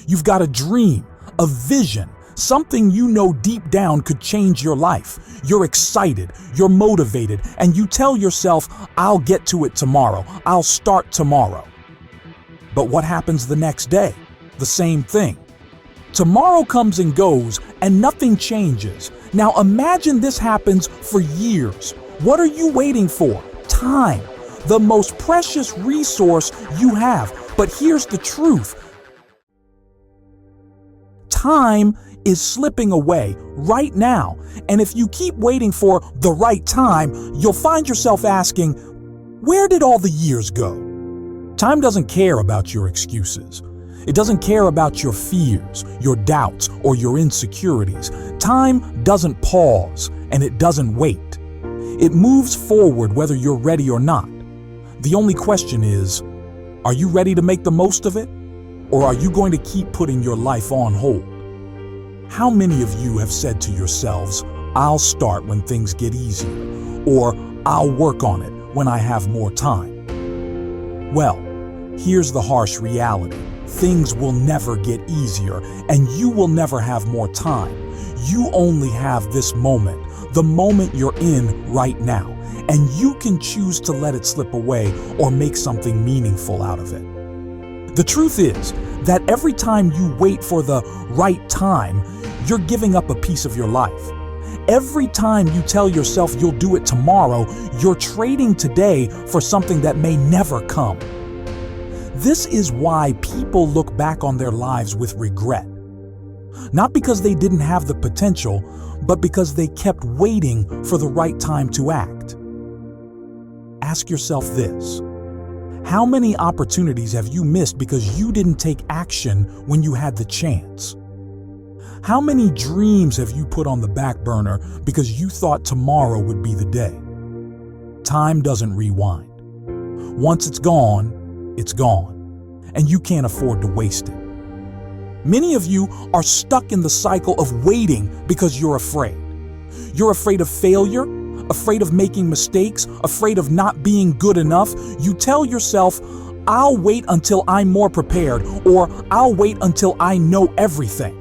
You've got a dream, a vision, something you know deep down could change your life. You're excited, you're motivated, and you tell yourself, I'll get to it tomorrow, I'll start tomorrow. But what happens the next day? The same thing. Tomorrow comes and goes, and nothing changes. Now imagine this happens for years. What are you waiting for? Time, the most precious resource you have. But here's the truth. Time is slipping away right now. And if you keep waiting for the right time, you'll find yourself asking, where did all the years go? Time doesn't care about your excuses. It doesn't care about your fears, your doubts, or your insecurities. Time doesn't pause, and it doesn't wait. It moves forward whether you're ready or not. The only question is, are you ready to make the most of it? Or are you going to keep putting your life on hold? How many of you have said to yourselves, I'll start when things get easier, or I'll work on it when I have more time? Well, here's the harsh reality. Things will never get easier, and you will never have more time. You only have this moment, the moment you're in right now, and you can choose to let it slip away or make something meaningful out of it. The truth is that every time you wait for the right time, you're giving up a piece of your life. Every time you tell yourself you'll do it tomorrow, you're trading today for something that may never come. This is why people look back on their lives with regret. Not because they didn't have the potential, but because they kept waiting for the right time to act. Ask yourself this. How many opportunities have you missed because you didn't take action when you had the chance? How many dreams have you put on the back burner because you thought tomorrow would be the day? Time doesn't rewind. Once it's gone, and you can't afford to waste it. Many of you are stuck in the cycle of waiting because you're afraid. You're afraid of failure, afraid of making mistakes, afraid of not being good enough. You tell yourself, I'll wait until I'm more prepared, or I'll wait until I know everything.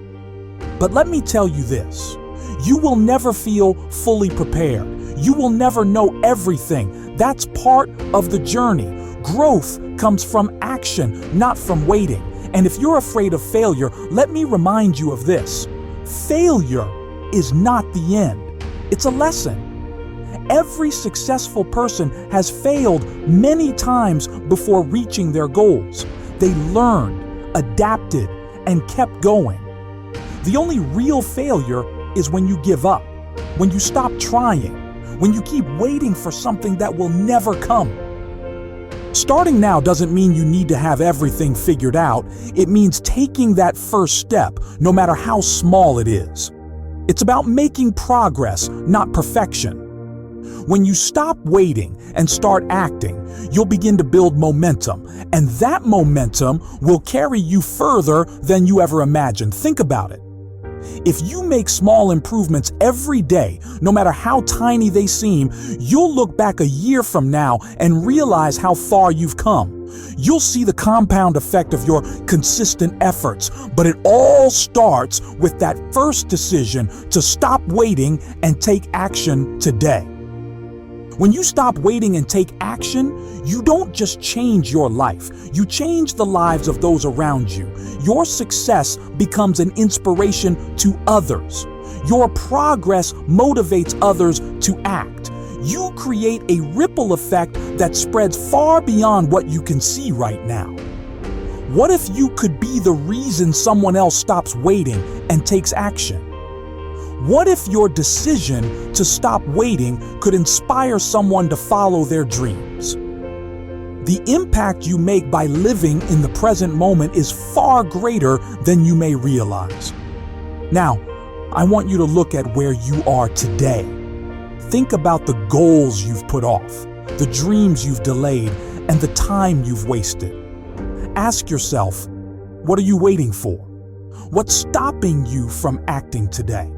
But let me tell you this, you will never feel fully prepared. You will never know everything. That's part of the journey. Growth comes from action, not from waiting. And if you're afraid of failure, let me remind you of this. Failure is not the end. It's a lesson. Every successful person has failed many times before reaching their goals. They learned, adapted, and kept going. The only real failure is when you give up, when you stop trying, when you keep waiting for something that will never come. Starting now doesn't mean you need to have everything figured out. It means taking that first step, no matter how small it is. It's about making progress, not perfection. When you stop waiting and start acting, you'll begin to build momentum, and that momentum will carry you further than you ever imagined. Think about it. If you make small improvements every day, no matter how tiny they seem, you'll look back a year from now and realize how far you've come. You'll see the compound effect of your consistent efforts, but it all starts with that first decision to stop waiting and take action today. When you stop waiting and take action, you don't just change your life, you change the lives of those around you. Your success becomes an inspiration to others. Your progress motivates others to act. You create a ripple effect that spreads far beyond what you can see right now. What if you could be the reason someone else stops waiting and takes action? What if your decision to stop waiting could inspire someone to follow their dreams? The impact you make by living in the present moment is far greater than you may realize. Now, I want you to look at where you are today. Think about the goals you've put off, the dreams you've delayed, and the time you've wasted. Ask yourself, what are you waiting for? What's stopping you from acting today?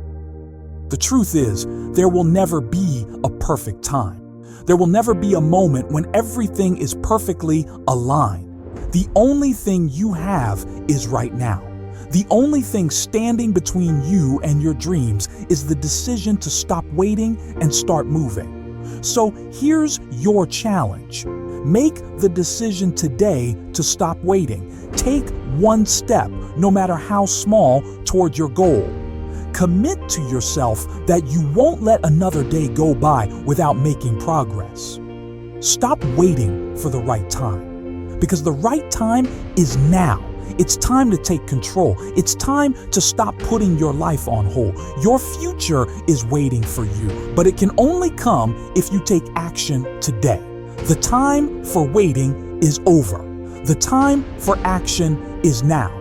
The truth is, there will never be a perfect time. There will never be a moment when everything is perfectly aligned. The only thing you have is right now. The only thing standing between you and your dreams is the decision to stop waiting and start moving. So here's your challenge. Make the decision today to stop waiting. Take one step, no matter how small, toward your goal. Commit to yourself that you won't let another day go by without making progress. Stop waiting for the right time, because the right time is now. It's time to take control. It's time to stop putting your life on hold. Your future is waiting for you, but it can only come if you take action today. The time for waiting is over. The time for action is now.